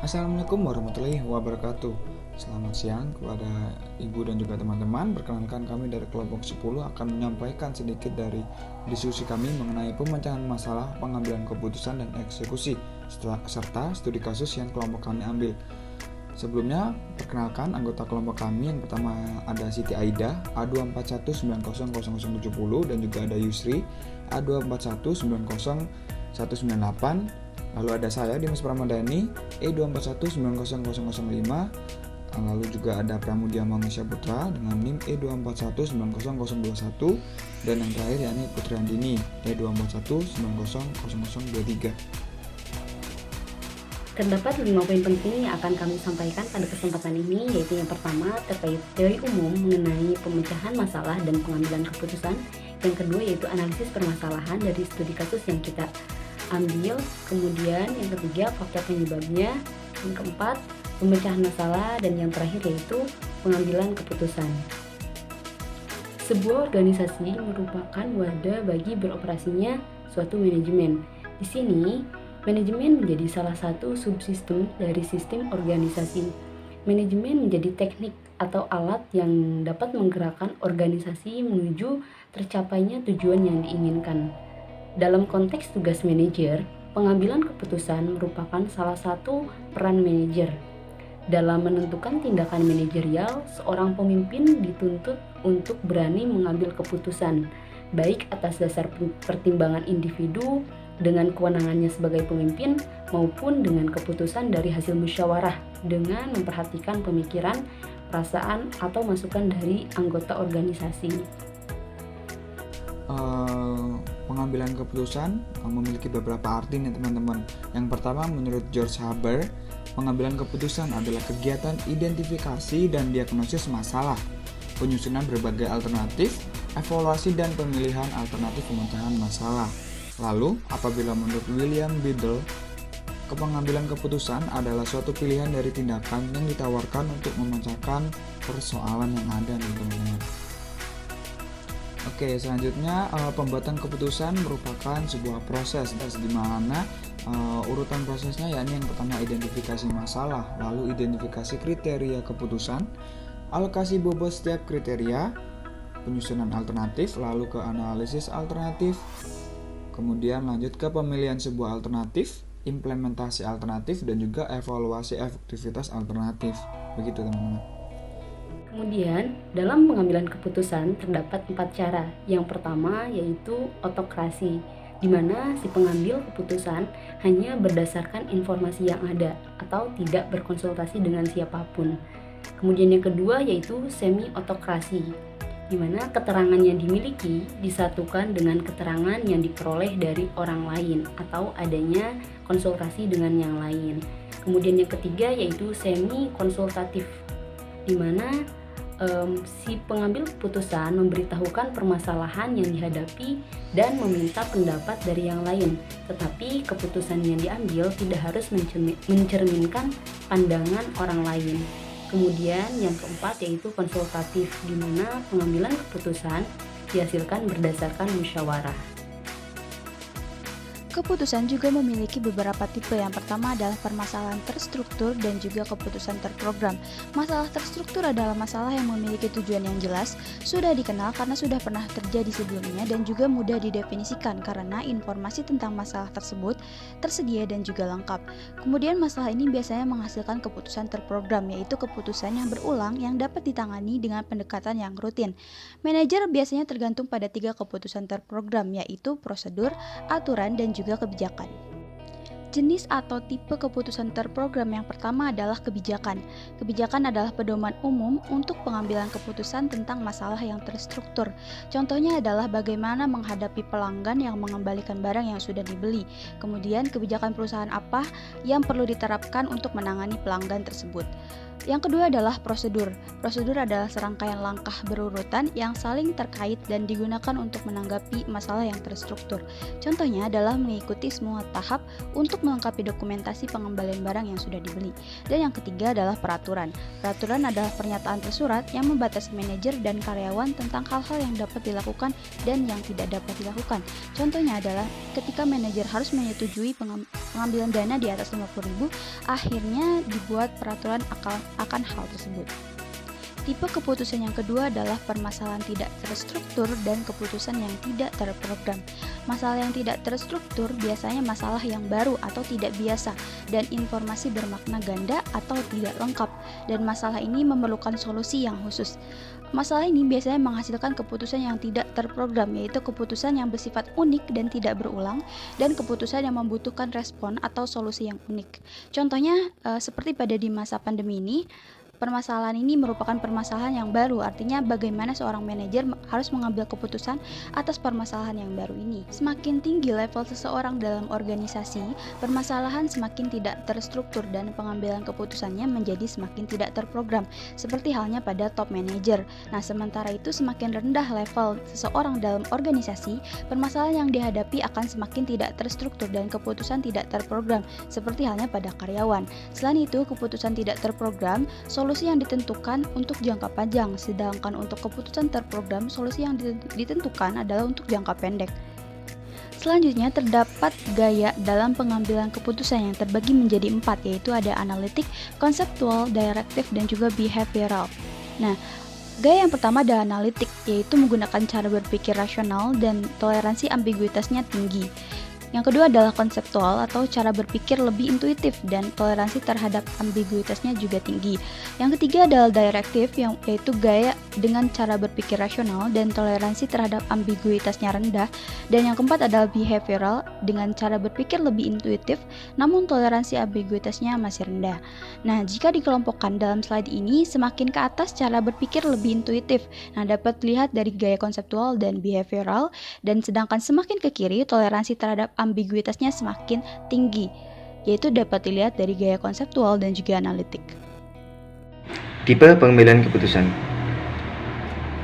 Assalamualaikum warahmatullahi wabarakatuh. Selamat siang kepada ibu dan juga teman-teman. Perkenalkan, kami dari kelompok 10 akan menyampaikan sedikit dari diskusi kami mengenai pemecahan masalah, pengambilan keputusan dan eksekusi serta studi kasus yang kelompok kami ambil. Sebelumnya, perkenalkan anggota kelompok kami. Yang pertama ada Siti Aida A241900070 dan juga ada Yusri A241900198. Lalu ada saya Dimas Pramadani E241900005. Lalu juga ada Pramudia Manusia Putra dengan NIM E241900021 dan yang terakhir yakni Putri Andini E241900023. Terdapat 5 poin penting yang akan kami sampaikan pada kesempatan ini, yaitu yang pertama terkait teori umum mengenai pemecahan masalah dan pengambilan keputusan. Yang kedua yaitu analisis permasalahan dari studi kasus yang kita ambil. Kemudian yang ketiga faktor penyebabnya. Yang keempat pemecahan masalah, dan yang terakhir yaitu pengambilan keputusan. Sebuah organisasi merupakan wadah bagi beroperasinya suatu manajemen. Di sini manajemen menjadi salah satu subsistem dari sistem organisasi. Manajemen menjadi teknik atau alat yang dapat menggerakkan organisasi menuju tercapainya tujuan yang diinginkan. Dalam konteks tugas manajer, pengambilan keputusan merupakan salah satu peran manajer. Dalam menentukan tindakan manajerial, seorang pemimpin dituntut untuk berani mengambil keputusan, baik atas dasar pertimbangan individu dengan kewenangannya sebagai pemimpin maupun dengan keputusan dari hasil musyawarah dengan memperhatikan pemikiran, perasaan, atau masukan dari anggota organisasi. Pengambilan keputusan memiliki beberapa arti nih teman-teman. Yang pertama, menurut George Haber, pengambilan keputusan adalah kegiatan identifikasi dan diagnosis masalah, penyusunan berbagai alternatif, evaluasi dan pemilihan alternatif pemecahan masalah. Lalu, apabila menurut William Biddle, pengambilan keputusan adalah suatu pilihan dari tindakan yang ditawarkan untuk memecahkan persoalan yang ada nih teman-teman. Oke, selanjutnya pembuatan keputusan merupakan sebuah proses di mana urutan prosesnya yakni yang pertama identifikasi masalah, lalu identifikasi kriteria keputusan, alokasi bobot setiap kriteria, penyusunan alternatif, lalu ke analisis alternatif, kemudian lanjut ke pemilihan sebuah alternatif, implementasi alternatif, dan juga evaluasi efektivitas alternatif. Begitu teman-teman. Kemudian, dalam pengambilan keputusan terdapat 4 cara. Yang pertama yaitu otokrasi, di mana si pengambil keputusan hanya berdasarkan informasi yang ada atau tidak berkonsultasi dengan siapapun. Kemudian yang kedua yaitu semi-otokrasi, di mana keterangan yang dimiliki disatukan dengan keterangan yang diperoleh dari orang lain atau adanya konsultasi dengan yang lain. Kemudian yang ketiga yaitu semi-konsultatif, di mana si pengambil keputusan memberitahukan permasalahan yang dihadapi dan meminta pendapat dari yang lain, tetapi keputusan yang diambil tidak harus mencerminkan pandangan orang lain. Kemudian yang keempat yaitu konsultatif, di mana pengambilan keputusan dihasilkan berdasarkan musyawarah. Keputusan juga memiliki beberapa tipe. Yang pertama adalah permasalahan terstruktur dan juga keputusan terprogram. Masalah terstruktur adalah masalah yang memiliki tujuan yang jelas, sudah dikenal karena sudah pernah terjadi sebelumnya, dan juga mudah didefinisikan karena informasi tentang masalah tersebut tersedia dan juga lengkap. Kemudian masalah ini biasanya menghasilkan keputusan terprogram, yaitu keputusan yang berulang yang dapat ditangani dengan pendekatan yang rutin. Manajer biasanya tergantung pada 3 keputusan terprogram, yaitu prosedur, aturan, dan juga kebijakan. Jenis atau tipe keputusan terprogram yang pertama adalah kebijakan. Kebijakan adalah pedoman umum untuk pengambilan keputusan tentang masalah yang terstruktur. Contohnya adalah bagaimana menghadapi pelanggan yang mengembalikan barang yang sudah dibeli. Kemudian kebijakan perusahaan apa yang perlu diterapkan untuk menangani pelanggan tersebut. Yang kedua adalah prosedur. Prosedur adalah serangkaian langkah berurutan yang saling terkait dan digunakan untuk menanggapi masalah yang terstruktur. Contohnya adalah mengikuti semua tahap untuk untuk melengkapi dokumentasi pengembalian barang yang sudah dibeli. Dan yang ketiga adalah peraturan. Peraturan adalah pernyataan tersurat yang membatasi manajer dan karyawan tentang hal-hal yang dapat dilakukan dan yang tidak dapat dilakukan. Contohnya adalah ketika manajer harus menyetujui pengambilan dana di atas 50.000, akhirnya dibuat peraturan akan hal tersebut. Tipe keputusan yang kedua adalah permasalahan tidak terstruktur dan keputusan yang tidak terprogram. Masalah yang tidak terstruktur biasanya masalah yang baru atau tidak biasa dan informasi bermakna ganda atau tidak lengkap, dan masalah ini memerlukan solusi yang khusus. Masalah ini biasanya menghasilkan keputusan yang tidak terprogram, yaitu keputusan yang bersifat unik dan tidak berulang, dan keputusan yang membutuhkan respon atau solusi yang unik. Contohnya seperti pada di masa pandemi ini, permasalahan ini merupakan permasalahan yang baru, artinya bagaimana seorang manajer harus mengambil keputusan atas permasalahan yang baru ini. Semakin tinggi level seseorang dalam organisasi, permasalahan semakin tidak terstruktur dan pengambilan keputusannya menjadi semakin tidak terprogram, seperti halnya pada top manager. Nah, sementara itu semakin rendah level seseorang dalam organisasi, permasalahan yang dihadapi akan semakin tidak terstruktur dan keputusan tidak terprogram, seperti halnya pada karyawan. Selain itu, keputusan tidak terprogram, solusi yang ditentukan untuk jangka panjang, sedangkan untuk keputusan terprogram, solusi yang ditentukan adalah untuk jangka pendek. Selanjutnya terdapat gaya dalam pengambilan keputusan yang terbagi menjadi 4, yaitu ada analitik, konseptual, direktif, dan juga behavioral. Nah, gaya yang pertama adalah analitik, yaitu menggunakan cara berpikir rasional dan toleransi ambiguitasnya tinggi. Yang kedua adalah konseptual atau cara berpikir lebih intuitif dan toleransi terhadap ambiguitasnya juga tinggi. Yang ketiga adalah direktif, yaitu gaya dengan cara berpikir rasional dan toleransi terhadap ambiguitasnya rendah. Dan yang keempat adalah behavioral dengan cara berpikir lebih intuitif namun toleransi ambiguitasnya masih rendah. Nah, jika dikelompokkan dalam slide ini, semakin ke atas cara berpikir lebih intuitif. Nah, dapat dilihat dari gaya konseptual dan behavioral, dan sedangkan semakin ke kiri toleransi terhadap ambiguitasnya semakin tinggi, yaitu dapat dilihat dari gaya konseptual dan juga analitik. Tipe pengambilan keputusan.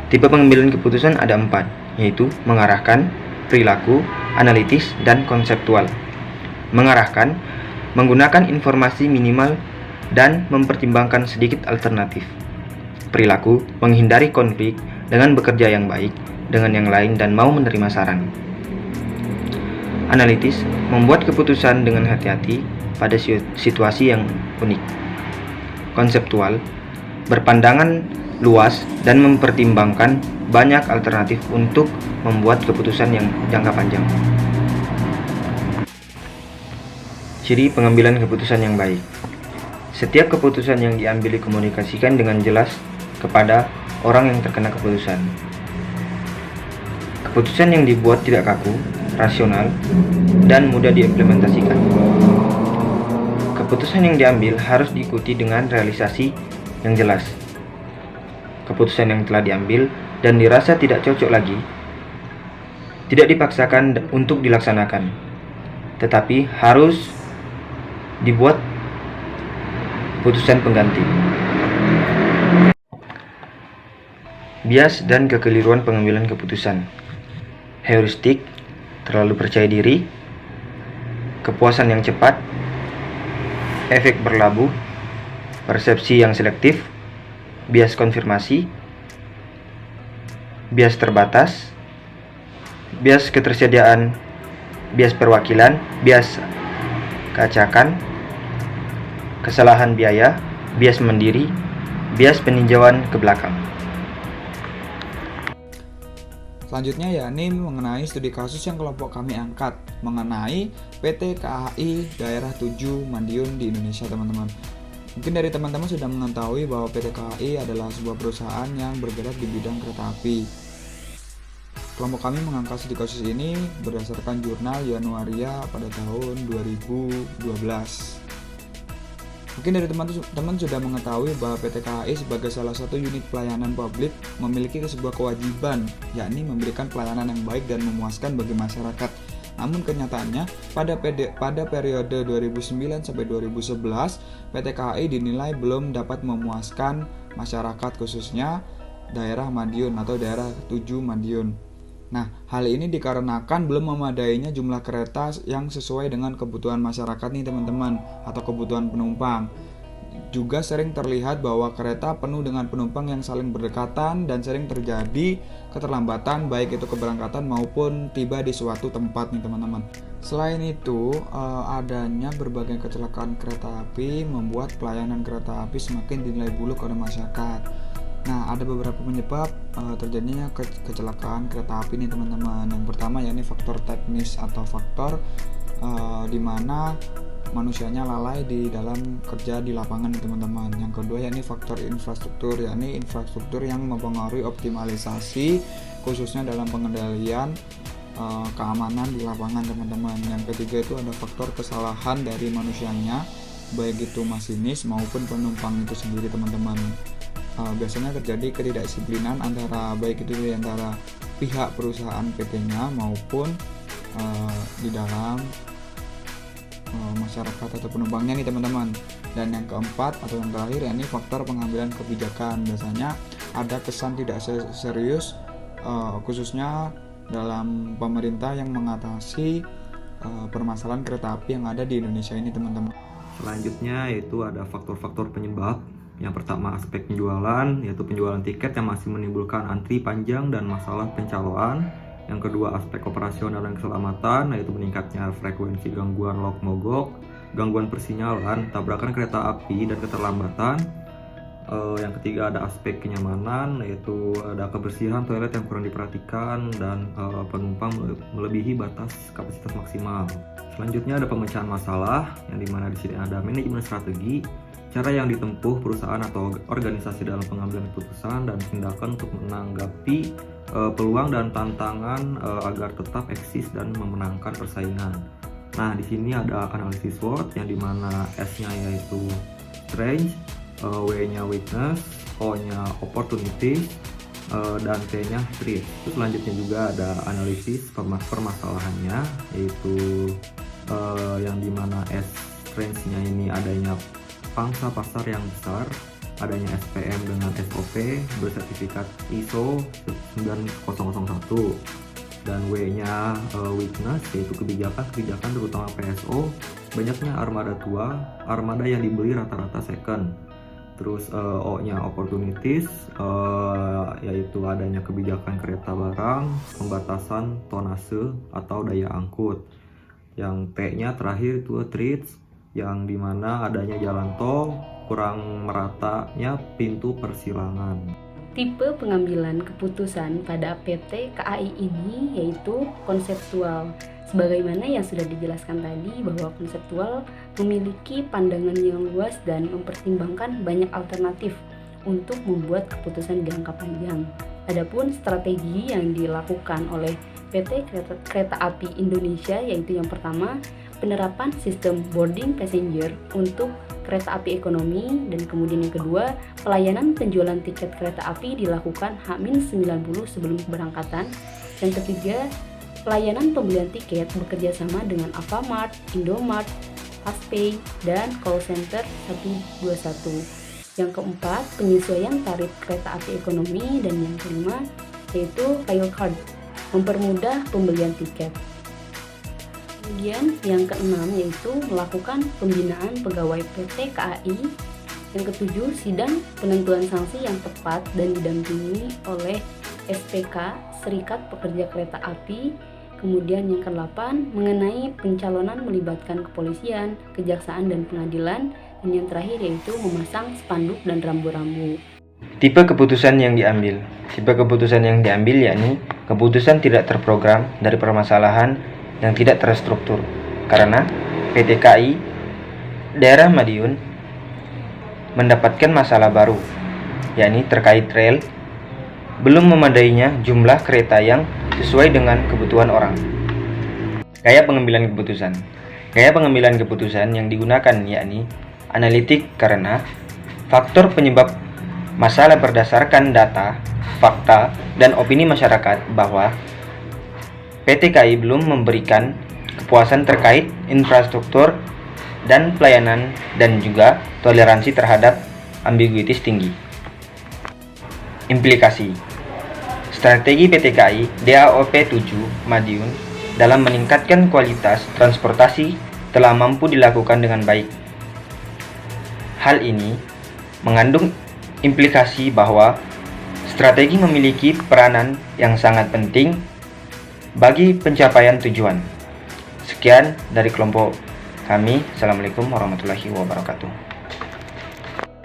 Tipe pengambilan keputusan ada 4, yaitu mengarahkan, perilaku, analitis, dan konseptual. Mengarahkan, menggunakan informasi minimal dan mempertimbangkan sedikit alternatif. Perilaku, menghindari konflik dengan bekerja yang baik dengan yang lain dan mau menerima saran. Analitis, membuat keputusan dengan hati-hati pada situasi yang unik. Konseptual, berpandangan luas dan mempertimbangkan banyak alternatif untuk membuat keputusan yang jangka panjang. Ciri pengambilan keputusan yang baik. Setiap keputusan yang diambil dikomunikasikan dengan jelas kepada orang yang terkena keputusan. Keputusan yang dibuat tidak kaku, rasional, dan mudah diimplementasikan. Keputusan yang diambil harus diikuti dengan realisasi yang jelas. Keputusan yang telah diambil dan dirasa tidak cocok lagi, tidak dipaksakan untuk dilaksanakan, tetapi harus dibuat keputusan pengganti. Bias dan kekeliruan pengambilan keputusan. Heuristik, terlalu percaya diri, kepuasan yang cepat, efek berlabuh, persepsi yang selektif, bias konfirmasi, bias terbatas, bias ketersediaan, bias perwakilan, bias keacakan, kesalahan biaya, bias mandiri, bias peninjauan ke belakang. Selanjutnya yakni mengenai studi kasus yang kelompok kami angkat mengenai PT KAI Daerah 7 Madiun di Indonesia, teman-teman. Mungkin dari teman-teman sudah mengetahui bahwa PT KAI adalah sebuah perusahaan yang bergerak di bidang kereta api. Kelompok kami mengangkat studi kasus ini berdasarkan jurnal Januaria pada tahun 2012. Mungkin dari teman-teman sudah mengetahui bahwa PT KAI sebagai salah satu unit pelayanan publik memiliki sebuah kewajiban, yakni memberikan pelayanan yang baik dan memuaskan bagi masyarakat. Namun kenyataannya pada periode 2009 sampai 2011, PT KAI dinilai belum dapat memuaskan masyarakat, khususnya daerah Madiun atau daerah 7 Madiun. Nah, hal ini dikarenakan belum memadainya jumlah kereta yang sesuai dengan kebutuhan masyarakat nih teman-teman, atau kebutuhan penumpang. Juga sering terlihat bahwa kereta penuh dengan penumpang yang saling berdekatan dan sering terjadi keterlambatan baik itu keberangkatan maupun tiba di suatu tempat nih teman-teman. Selain itu, adanya berbagai kecelakaan kereta api membuat pelayanan kereta api semakin dinilai buruk oleh masyarakat. Nah, ada beberapa penyebab terjadinya kecelakaan kereta api nih teman-teman. Yang pertama yakni faktor teknis atau faktor di mana manusianya lalai di dalam kerja di lapangan nih teman-teman. Yang kedua yakni faktor infrastruktur, yakni infrastruktur yang mempengaruhi optimalisasi khususnya dalam pengendalian keamanan di lapangan teman-teman. Yang ketiga itu ada faktor kesalahan dari manusianya, baik itu masinis maupun penumpang itu sendiri teman-teman. Biasanya terjadi ketidakdisiplinan antara baik itu di antara pihak perusahaan PT-nya maupun di dalam masyarakat atau penumpangnya nih teman-teman. Dan yang keempat atau yang terakhir yakni faktor pengambilan kebijakan. Biasanya ada kesan tidak serius khususnya dalam pemerintah yang mengatasi permasalahan kereta api yang ada di Indonesia ini teman-teman. Selanjutnya yaitu ada faktor-faktor penyebab. Yang pertama aspek penjualan, yaitu penjualan tiket yang masih menimbulkan antri panjang dan masalah pencaloan. Yang kedua aspek operasional dan keselamatan, yaitu meningkatnya frekuensi gangguan lok mogok, gangguan persinyalan, tabrakan kereta api dan keterlambatan. Yang ketiga ada aspek kenyamanan, yaitu ada kebersihan toilet yang kurang diperhatikan dan penumpang melebihi batas kapasitas maksimal. Selanjutnya ada pemecahan masalah, yang dimana di sini ada manajemen strategi, cara yang ditempuh perusahaan atau organisasi dalam pengambilan keputusan dan tindakan untuk menanggapi peluang dan tantangan agar tetap eksis dan memenangkan persaingan. Nah, di sini ada analisis SWOT yang dimana S-nya yaitu strength, W-nya weakness, O-nya opportunities, dan T-nya threat. Terus selanjutnya juga ada analisis permasalahannya, yaitu yang dimana S strength-nya ini adanya pangsa pasar yang besar, adanya SPM dengan SOP bersertifikat ISO 9001, dan W-nya weakness yaitu kebijakan terutama PSO, banyaknya armada tua, armada yang dibeli rata-rata second. Terus O-nya opportunities yaitu adanya kebijakan kereta barang, pembatasan tonase atau daya angkut. Yang T-nya terakhir itu threats, yang dimana adanya jalan tol, kurang meratanya pintu persilangan. Tipe pengambilan keputusan pada PT KAI ini yaitu konseptual. Sebagaimana yang sudah dijelaskan tadi bahwa konseptual memiliki pandangan yang luas dan mempertimbangkan banyak alternatif untuk membuat keputusan jangka panjang. Adapun strategi yang dilakukan oleh PT Kereta Api Indonesia yaitu yang pertama, penerapan sistem boarding passenger untuk kereta api ekonomi, dan kemudian yang kedua, pelayanan penjualan tiket kereta api dilakukan H-90 sebelum keberangkatan. Yang ketiga, pelayanan pembelian tiket bekerja sama dengan Alfamart, Indomart, Fastpay, dan call center 121. Yang keempat, penyesuaian tarif kereta api ekonomi, dan yang kelima yaitu rail card, mempermudah pembelian tiket. Kemudian yang keenam yaitu melakukan pembinaan pegawai PT KAI. Yang ketujuh, sidang penentuan sanksi yang tepat dan didampingi oleh SPK, Serikat Pekerja Kereta Api. Kemudian yang ke-8, mengenai pencalonan melibatkan kepolisian, kejaksaan, dan pengadilan. Dan yang terakhir yaitu memasang spanduk dan rambu-rambu. Tipe keputusan yang diambil. Tipe keputusan yang diambil yakni keputusan tidak terprogram dari permasalahan yang tidak terstruktur, karena PT KAI daerah Madiun mendapatkan masalah baru, yakni terkait rel, belum memadainya jumlah kereta yang sesuai dengan kebutuhan orang. Gaya pengambilan keputusan. Gaya pengambilan keputusan yang digunakan yakni analitik, karena faktor penyebab masalah berdasarkan data, fakta, dan opini masyarakat bahwa PT KAI belum memberikan kepuasan terkait infrastruktur dan pelayanan, dan juga toleransi terhadap ambiguitas tinggi. Implikasi. Strategi PT KAI DAOP 7 Madiun dalam meningkatkan kualitas transportasi telah mampu dilakukan dengan baik. Hal ini mengandung implikasi bahwa strategi memiliki peranan yang sangat penting bagi pencapaian tujuan. Sekian dari kelompok kami. Assalamualaikum warahmatullahi wabarakatuh.